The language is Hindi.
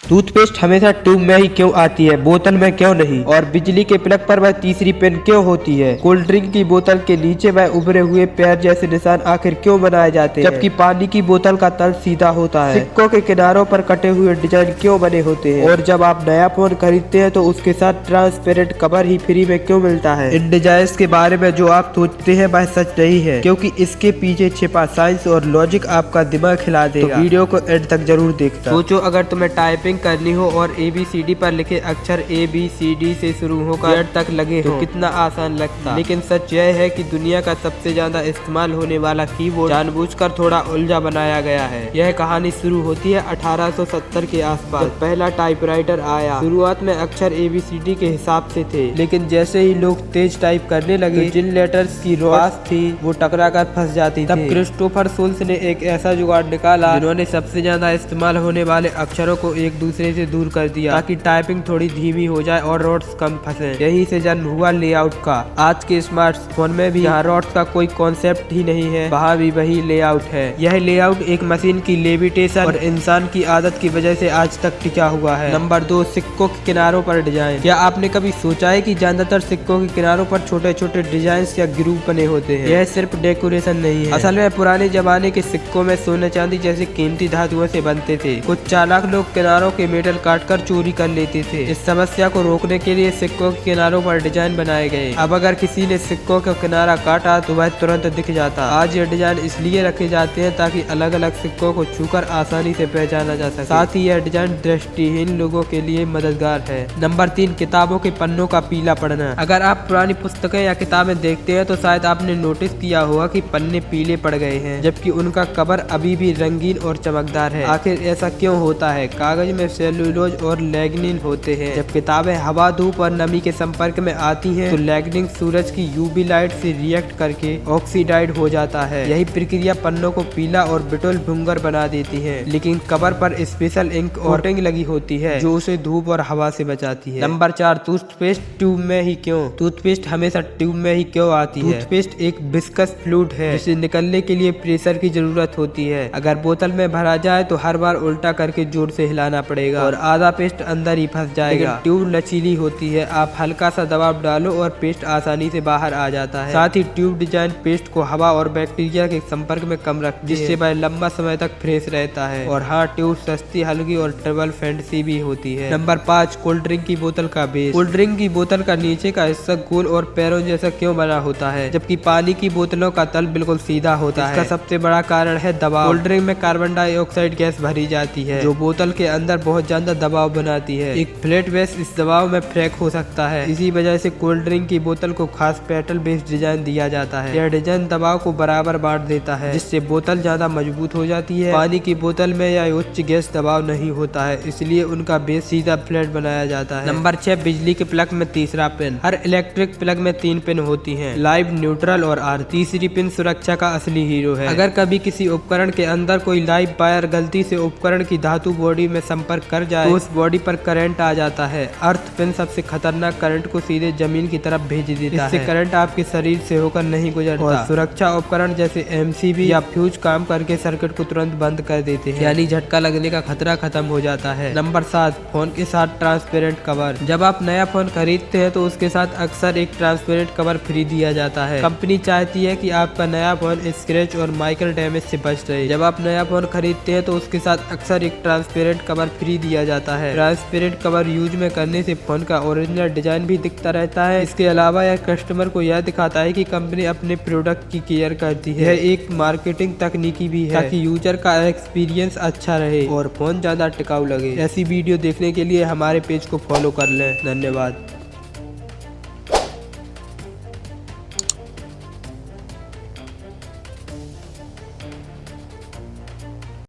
टूथपेस्ट हमेशा ट्यूब में ही क्यों आती है, बोतल में क्यों नहीं? और बिजली के प्लग पर वह तीसरी पिन क्यों होती है? कोल्ड ड्रिंक की बोतल के नीचे वह उभरे हुए पैर जैसे निशान आखिर क्यों बनाए जाते हैं, जबकि पानी की बोतल का तल सीधा होता है? सिक्कों के किनारों पर कटे हुए डिजाइन क्यों बने होते हैं? और जब आप नया फोन खरीदते हैं तो उसके साथ ट्रांसपेरेंट कवर ही फ्री में क्यों मिलता है? इन डिजाइन के बारे में जो आप सोचते हैं वह सच नहीं है, क्योंकि इसके पीछे छिपा साइंस और लॉजिक आपका दिमाग हिला देगा। तो वीडियो को एंड तक जरूर देखना। सोचो अगर तुम्हें टाइपिंग करनी हो और ABCD पर लिखे अक्षर ABCD से शुरू होकर Z तक लगे तो कितना आसान लगता। लेकिन सच यह है कि दुनिया का सबसे ज्यादा इस्तेमाल होने वाला कीबोर्ड जानबूझकर थोड़ा उलझा बनाया गया है। यह कहानी शुरू होती है 1870 के आसपास, जब पहला टाइपराइटर आया। शुरुआत में अक्षर ABCD के हिसाब से थे, लेकिन जैसे ही लोग तेज टाइप करने लगे तो जिन लेटर्स की रोआस थी वो टकरा कर फंस जाती थी। तब क्रिस्टोफर शुल्त्ज ने एक ऐसा जुगाड़ निकाला जिन्होंने सबसे ज्यादा इस्तेमाल होने वाले अक्षरों को एक दूसरे से दूर कर दिया, ताकि टाइपिंग थोड़ी धीमी हो जाए और रोड्स कम फंसे। यही से जन्म हुआ लेआउट का। आज के स्मार्टफोन में भी जहाँ रोड्स का कोई कॉन्सेप्ट ही नहीं है, वहाँ भी वही लेआउट है। यह लेआउट एक मशीन की लेविटेशन और इंसान की आदत की वजह से आज तक टिका हुआ है। नंबर 2, सिक्कों के किनारों पर डिजाइन। क्या आपने कभी सोचा है कि ज्यादातर सिक्कों के किनारों पर छोटे छोटे डिजाइन या ग्रूव बने होते हैं? यह सिर्फ डेकोरेशन नहीं है, असल में पुराने जमाने के सिक्कों में सोने चांदी जैसे कीमती धातुओं से बनते थे। कुछ चालाक लोग किनारों के मेटल काटकर चोरी कर लेते थे। इस समस्या को रोकने के लिए सिक्कों के किनारों पर डिजाइन बनाए गए। अब अगर किसी ने सिक्कों का किनारा काटा तो वह तुरंत दिख जाता। आज ये डिजाइन इसलिए रखे जाते हैं ताकि अलग अलग सिक्कों को छूकर आसानी से पहचाना जा सके। साथ ही यह डिजाइन दृष्टिहीन लोगों के लिए मददगार है। नंबर 3, किताबों के पन्नों का पीला पड़ना। अगर आप पुरानी पुस्तकें या किताबें देखते हैं तो शायद आपने नोटिस किया होगा कि पन्ने पीले पड़ गए हैं, जबकि उनका कवर अभी भी रंगीन और चमकदार है। आखिर ऐसा क्यों होता है? कागज में सेल्यूलोज और लैग्निन होते हैं। जब किताबें हवा, धूप और नमी के संपर्क में आती हैं तो लैग्निन सूरज की UV लाइट से रिएक्ट करके ऑक्सीडाइड हो जाता है। यही प्रक्रिया पन्नों को पीला और बिटुल भुंगर बना देती है। लेकिन कवर पर स्पेशल इंक कोटिंग लगी होती है जो उसे धूप और हवा से बचाती है। नंबर 4, टूथपेस्ट ट्यूब में ही क्यों? टूथपेस्ट हमेशा ट्यूब में ही क्यों आती है? टूथपेस्ट एक विस्कस फ्लूइड है जिसे निकलने के लिए प्रेशर की जरूरत होती है। अगर बोतल में भरा जाए तो हर बार उल्टा करके जोर से हिलाना पड़ेगा और आधा पेस्ट अंदर ही फंस जाएगा। ट्यूब लचीली होती है, आप हल्का सा दबाव डालो और पेस्ट आसानी से बाहर आ जाता है। साथ ही ट्यूब डिजाइन पेस्ट को हवा और बैक्टीरिया के संपर्क में कम रखती है, जिससे वह लंबा समय तक फ्रेश रहता है। और हाँ, ट्यूब सस्ती, हल्की और ट्रबल फैंसी भी होती है। नंबर 5, कोल्ड ड्रिंक की बोतल का बेस। कोल्ड ड्रिंक की बोतल का नीचे का हिस्सा गोल और पैरों जैसा क्यों बना होता है, जबकि पानी की बोतलों का तल बिल्कुल सीधा होता है? इसका सबसे बड़ा कारण है दबाव। कोल्ड ड्रिंक में कार्बन डाइऑक्साइड गैस भरी जाती है जो बोतल के अंदर बहुत ज्यादा दबाव बनाती है। एक फ्लैट बेस इस दबाव में फ्रैक हो सकता है। इसी वजह से कोल्ड ड्रिंक की बोतल को खास पेटल बेस्ड डिजाइन दिया जाता है। यह डिजाइन दबाव को बराबर बांट देता है, जिससे बोतल ज्यादा मजबूत हो जाती है। पानी की बोतल में यह उच्च गैस दबाव नहीं होता है, इसलिए उनका बेस सीधा फ्लैट बनाया जाता है। नंबर 6, बिजली के प्लग में तीसरा पिन। हर इलेक्ट्रिक प्लग में 3 पिन होती हैं, लाइव, न्यूट्रल और आर। तीसरी पिन सुरक्षा का असली हीरो है। अगर कभी किसी उपकरण के अंदर कोई लाइव वायर गलती से उपकरण की धातु बॉडी में संपर्क कर जाए तो उस बॉडी पर करंट आ जाता है। अर्थ पिन सबसे खतरनाक करंट को सीधे जमीन की तरफ भेज देता है। इससे करंट आपके शरीर से होकर नहीं गुजरता। और सुरक्षा उपकरण जैसे MCB या फ्यूज काम करके सर्किट को तुरंत बंद कर देते हैं, यानी झटका लगने का खतरा खत्म हो जाता है। नंबर 7, फोन के साथ ट्रांसपेरेंट कवर। जब आप नया फोन खरीदते हैं तो उसके साथ अक्सर एक ट्रांसपेरेंट कवर फ्री दिया जाता है। कंपनी चाहती है कि आपका नया फोन स्क्रैच और माइक्रो डैमेज से बच रहे। जब आप नया फोन खरीदते हैं तो उसके साथ अक्सर एक ट्रांसपेरेंट कवर फ्री दिया जाता है। ट्रांसपेरेंट कवर यूज में करने से फोन का ओरिजिनल डिजाइन भी दिखता रहता है। इसके अलावा यह कस्टमर को यह दिखाता है कि कंपनी अपने प्रोडक्ट की केयर करती है। यह एक मार्केटिंग तकनीकी भी है ताकि यूजर का एक्सपीरियंस अच्छा रहे और फोन ज्यादा टिकाऊ लगे। ऐसी वीडियो देखने के लिए हमारे पेज को फॉलो कर लें। धन्यवाद।